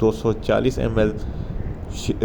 240 ml